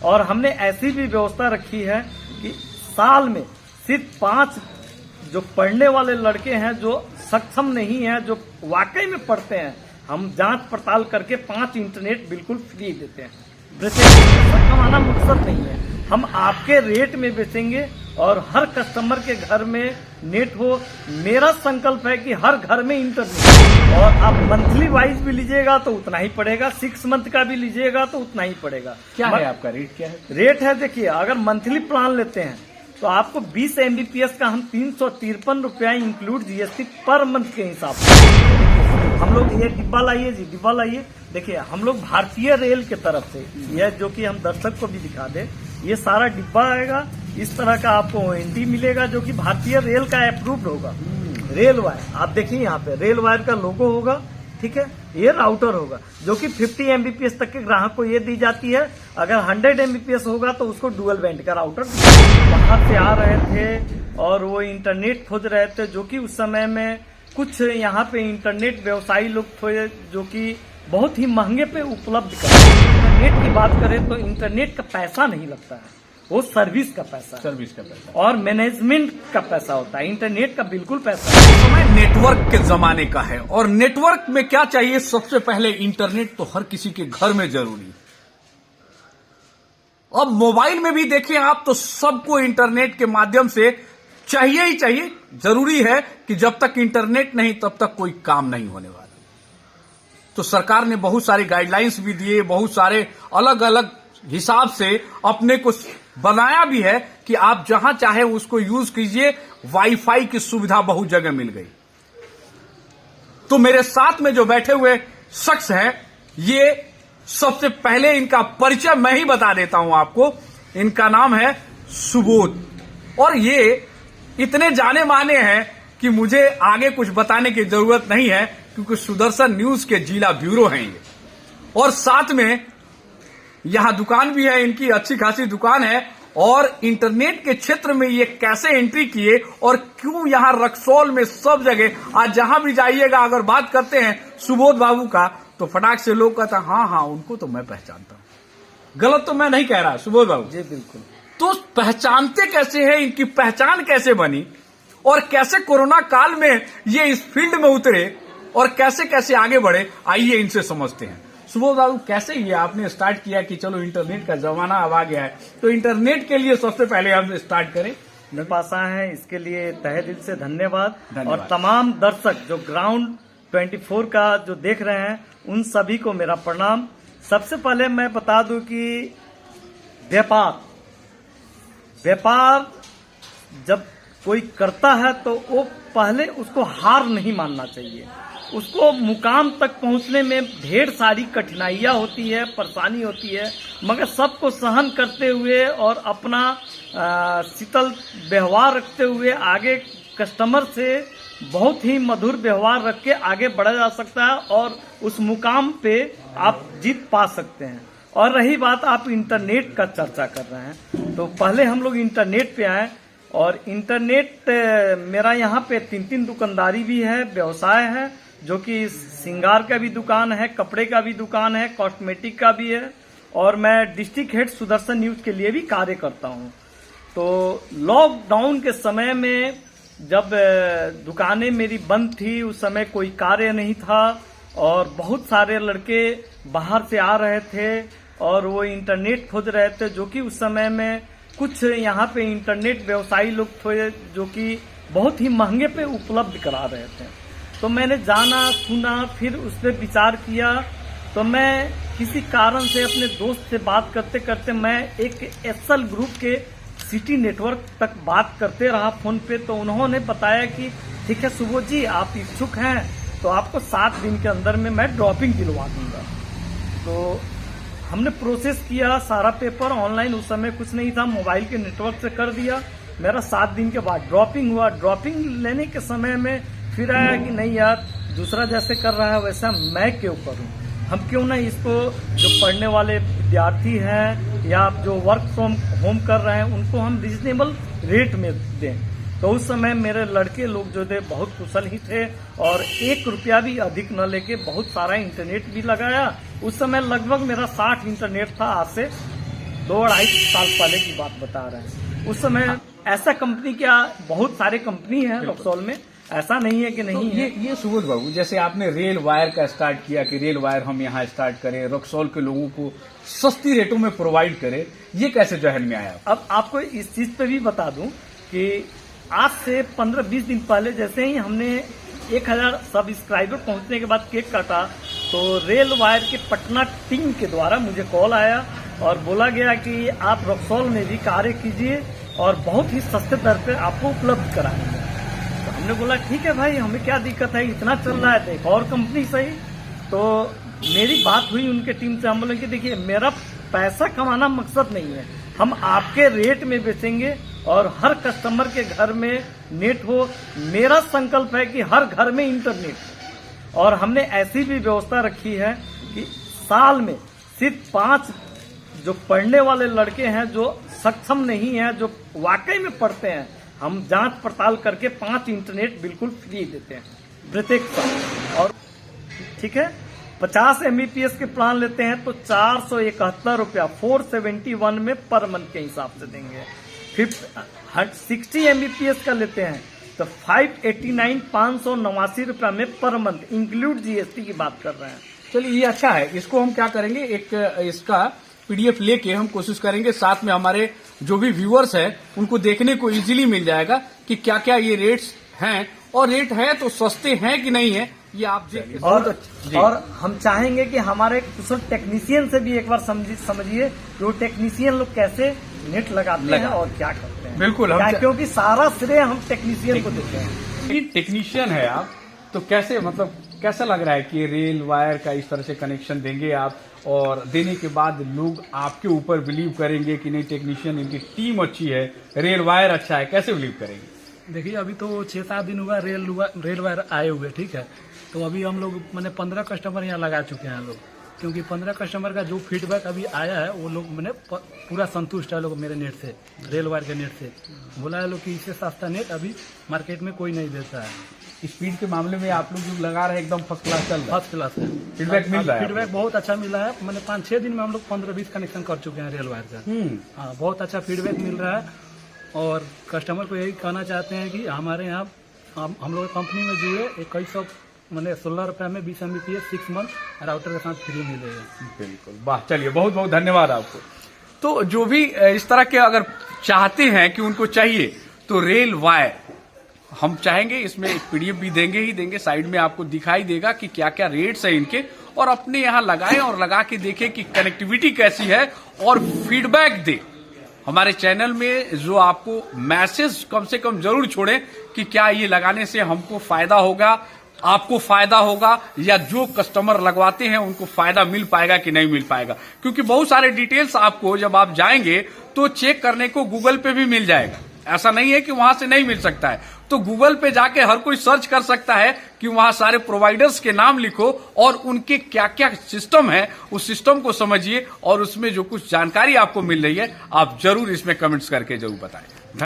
और हमने ऐसी भी व्यवस्था रखी है कि साल में सिर्फ 5 जो पढ़ने वाले लड़के हैं जो सक्षम नहीं है, जो वाकई में पढ़ते हैं, हम जांच पड़ताल करके 5 इंटरनेट बिल्कुल फ्री देते हैं। कमाना मकसद नहीं है, हम आपके रेट में बेचेंगे और हर कस्टमर के घर में नेट हो। मेरा संकल्प है कि हर घर में इंटरनेट, और आप मंथली वाइज भी लीजिएगा तो उतना ही पड़ेगा, 6 मंथ का भी लीजिएगा तो उतना ही पड़ेगा। क्या है आपका रेट, क्या है रेट? है देखिए, अगर मंथली प्लान लेते हैं तो आपको 20 MBPS का हम 353 रुपया इंक्लूड GST पर मंथ के हिसाब से। हम लोग ये डिब्बा लाइए जी, डिब्बा लाइए। देखिए, हम लोग भारतीय रेल की तरफ से, यह जो कि हम दर्शक को भी दिखा दे, ये सारा डिब्बा आएगा। इस तरह का आपको ONT मिलेगा जो कि भारतीय रेल का अप्रूव्ड होगा। रेल वायर आप देखिए, यहाँ पे रेल वायर का लोगो होगा, ठीक है। ये राउटर होगा जो कि 50 MBPS तक के ग्राहक को ये दी जाती है। अगर 100 MBPS होगा तो उसको डुअल बैंड का राउटर। बाहर से आ रहे थे और वो इंटरनेट खोज रहे थे, जो कि उस समय में कुछ यहाँ पे इंटरनेट व्यवसायी लोग थे जो कि बहुत ही महंगे पे उपलब्ध कर। इंटरनेट की बात करें तो इंटरनेट का पैसा नहीं लगता है, वो सर्विस का पैसा और मैनेजमेंट का पैसा होता है। इंटरनेट का बिल्कुल पैसा नहीं। समय नेटवर्क के जमाने का है और नेटवर्क में क्या चाहिए, सबसे पहले इंटरनेट तो हर किसी के घर में जरूरी है। अब मोबाइल में भी देखें आप तो सबको इंटरनेट के माध्यम से चाहिए ही चाहिए। जरूरी है कि जब तक इंटरनेट नहीं तब तक कोई काम नहीं होने वाला। तो सरकार ने बहुत सारे गाइडलाइंस भी दिए, बहुत सारे अलग अलग हिसाब से अपने को बनाया भी है कि आप जहां चाहे उसको यूज कीजिए। वाईफाई की सुविधा बहुत जगह मिल गई। तो मेरे साथ में जो बैठे हुए शख्स हैं, ये सबसे पहले इनका परिचय मैं ही बता देता हूं आपको। इनका नाम है सुबोध और ये इतने जाने माने हैं कि मुझे आगे कुछ बताने की जरूरत नहीं है, क्योंकि सुदर्शन न्यूज के जिला ब्यूरो हैं ये। और साथ में यहां दुकान भी है इनकी, अच्छी खासी दुकान है। और इंटरनेट के क्षेत्र में ये कैसे एंट्री किए और क्यों यहां रक्सौल में सब जगह, आज जहां भी जाइएगा अगर बात करते हैं सुबोध बाबू का तो फटाक से लोग कहते हैं हाँ उनको तो मैं पहचानता हूं। गलत तो मैं नहीं कह रहा सुबोध बाबू जी? बिल्कुल। तो पहचानते कैसे हैं, इनकी पहचान कैसे बनी और कैसे कोरोना काल में ये इस फील्ड में उतरे और कैसे कैसे आगे बढ़े, आइए इनसे समझते हैं। सुबोध बाबू, कैसे ये आपने स्टार्ट किया कि चलो इंटरनेट का जमाना अब आ गया है, तो इंटरनेट के लिए सबसे पहले हम स्टार्ट करें? मेरे पास आए हैं, इसके लिए तहे दिल से धन्यवाद। और तमाम दर्शक जो ग्राउंड 24 का जो देख रहे हैं उन सभी को मेरा प्रणाम। सबसे पहले मैं बता दूं कि व्यापार जब कोई करता है तो वो पहले उसको हार नहीं मानना चाहिए। उसको मुकाम तक पहुंचने में ढेर सारी कठिनाइयां होती है, परेशानी होती है, मगर सबको सहन करते हुए और अपना शीतल व्यवहार रखते हुए आगे कस्टमर से बहुत ही मधुर व्यवहार रख के आगे बढ़ा जा सकता है और उस मुकाम पे आप जीत पा सकते हैं। और रही बात आप इंटरनेट का चर्चा कर रहे हैं, तो पहले हम लोग इंटरनेट पे आए और इंटरनेट मेरा यहाँ पे 3 दुकानदारी भी है, व्यवसाय है, जो कि सिंगार का भी दुकान है, कपड़े का भी दुकान है, कॉस्मेटिक का भी है और मैं डिस्ट्रिक्ट हेड सुदर्शन न्यूज के लिए भी कार्य करता हूँ। तो लॉकडाउन के समय में जब दुकानें मेरी बंद थी, उस समय कोई कार्य नहीं था और बहुत सारे लड़के बाहर से आ रहे थे और वो इंटरनेट खोज रहे थे, जो कि उस समय में कुछ यहाँ पे इंटरनेट व्यवसायी लोग थे जो कि बहुत ही महंगे पे उपलब्ध करा रहे थे। तो मैंने जाना, सुना, फिर उस पर विचार किया। तो मैं किसी कारण से अपने दोस्त से बात करते करते मैं एक एक्सल ग्रुप के सिटी नेटवर्क तक बात करते रहा फोन पे। तो उन्होंने बताया कि ठीक है सुबोध जी, आप इच्छुक हैं तो आपको 7 दिन के अंदर में मैं ड्रॉपिंग दिलवा दूंगा। तो हमने प्रोसेस किया, सारा पेपर ऑनलाइन, उस समय कुछ नहीं था, मोबाइल के नेटवर्क से कर दिया। मेरा 7 दिन के बाद ड्रॉपिंग हुआ। ड्रॉपिंग लेने के समय में फिर आया कि नहीं यार, दूसरा जैसे कर रहा है वैसा मैं क्यों करूं, हम क्यों ना इसको जो पढ़ने वाले विद्यार्थी हैं या जो वर्क फ्रॉम होम कर रहे हैं उनको हम रिजनेबल रेट में दें। तो उस समय मेरे लड़के लोग जो थे बहुत कुशल ही थे और 1 रुपया भी अधिक न लेके बहुत सारा इंटरनेट भी लगाया। उस समय लगभग मेरा 60 इंटरनेट था, आज से 2-2.5 साल पहले की बात बता रहे हैं। उस समय ऐसा कंपनी क्या, बहुत सारे कंपनी है रक्सौल में, ऐसा नहीं है कि नहीं तो है। ये सुबोध बाबू, जैसे आपने रेल वायर का स्टार्ट किया कि रेल वायर हम यहाँ स्टार्ट करें, रक्सौल के लोगों को सस्ती रेटों में प्रोवाइड करें, ये कैसे जहन में आया? अब आपको इस चीज पे भी बता दूं कि आज से 15-20 दिन पहले जैसे ही हमने 1000 सब्सक्राइबर पहुंचने के बाद केक काटा, तो रेल वायर के पटना टीम के द्वारा मुझे कॉल आया और बोला गया कि आप रक्सौल में भी कार्य कीजिए और बहुत ही सस्ते दर पे आपको उपलब्ध कराएंगे। तो हमने बोला ठीक है भाई, हमें क्या दिक्कत है, इतना चल रहा है तो एक और कंपनी सही। तो मेरी बात हुई उनके टीम से, हम बोले कि देखिए मेरा पैसा कमाना मकसद नहीं है, हम आपके रेट में बेचेंगे और हर कस्टमर के घर में नेट हो। मेरा संकल्प है कि हर घर में इंटरनेट हो। और हमने ऐसी भी व्यवस्था रखी है कि साल में सिर्फ 5 जो पढ़ने वाले लड़के हैं जो सक्षम नहीं है, जो वाकई में पढ़ते हैं, हम जांच पड़ताल करके 5 इंटरनेट बिल्कुल फ्री देते हैं प्रत्येक साल। और ठीक है, 50 MBPS के प्लान लेते हैं तो 471 रुपया 471 में पर मंथ के हिसाब से देंगे। 60 MBPS का लेते हैं तो 589 589 रुपया में पर मंथ, इंक्लूड GST की बात कर रहे हैं। चलिए ये अच्छा है, इसको हम क्या करेंगे, एक इसका PDF लेके हम कोशिश करेंगे, साथ में हमारे जो भी व्यूअर्स हैं उनको देखने को इजीली मिल जाएगा कि क्या क्या ये रेट्स हैं, और रेट है तो सस्ते हैं कि नहीं है, ये आप देखिए। और हम चाहेंगे कि हमारे कुशल टेक्नीशियन से भी एक बार समझिए कि वो टेक्नीशियन लोग कैसे नेट लगाते हैं और क्या करते हैं। बिल्कुल, क्योंकि सारा श्रेय हम टेक्नीशियन को देते हैं। टेक्नीशियन है आप, तो कैसे, मतलब कैसा लग रहा है कि रेल वायर का इस तरह से कनेक्शन देंगे आप, और देने के बाद लोग आपके ऊपर बिलीव करेंगे कि नहीं टेक्नीशियन, इनकी टीम अच्छी है, रेल वायर अच्छा है, कैसे बिलीव करेंगे? देखिए अभी तो 6-7 दिन हुआ रेल वायर आए हुए, ठीक है। तो अभी हम लोग मैंने 15 कस्टमर यहाँ लगा चुके हैं लोग, क्योंकि 15 कस्टमर का जो फीडबैक अभी आया है वो लोग मैंने पूरा संतुष्ट है लोग मेरे नेट से, रेल वायर के नेट से। बोला है लोग कि इससे सस्ता नेट अभी मार्केट में कोई नहीं देता है। स्पीड के मामले में आप लोग जो लगा रहे हैं एकदम फर्स्ट क्लास चल रहा है, फर्स्ट क्लास है, फीडबैक मिल रहा है, फीडबैक बहुत अच्छा मिला है। मैंने 5-6 दिन में हम लोग 15-20 कनेक्शन कर चुके हैं रेल वायर का। हाँ, बहुत अच्छा फीडबैक मिल रहा है और कस्टमर को यही कहना चाहते हैं कि हमारे यहाँ हम लोग कंपनी में जुड़े 2100 मैंने 16 रुपये में 20 MBPS 6 मंथ राउटर के साथ फ्री मिलेगा। बिल्कुल, वाह, चलिए बहुत बहुत धन्यवाद आपको। तो जो भी इस तरह के अगर चाहते हैं कि उनको चाहिए, तो रेल वायर हम चाहेंगे, इसमें एक PDF भी देंगे ही देंगे, साइड में आपको दिखाई देगा कि क्या क्या रेट्स है इनके, और अपने यहाँ लगाएं और लगा के देखें कि कनेक्टिविटी कैसी है और फीडबैक दे। हमारे चैनल में जो आपको मैसेज कम से कम जरूर छोड़ें कि क्या ये लगाने से हमको फायदा होगा, आपको फायदा होगा, या जो कस्टमर लगवाते हैं उनको फायदा मिल पाएगा कि नहीं मिल पाएगा। क्योंकि बहुत सारे डिटेल्स आपको जब आप जाएंगे तो चेक करने को गूगल पे भी मिल जाएगा, ऐसा नहीं है कि वहां से नहीं मिल सकता है। तो गूगल पे जाके हर कोई सर्च कर सकता है कि वहां सारे प्रोवाइडर्स के नाम लिखो और उनके क्या क्या सिस्टम है, उस सिस्टम को समझिए, और उसमें जो कुछ जानकारी आपको मिल रही है आप जरूर इसमें कमेंट्स करके जरूर बताएं।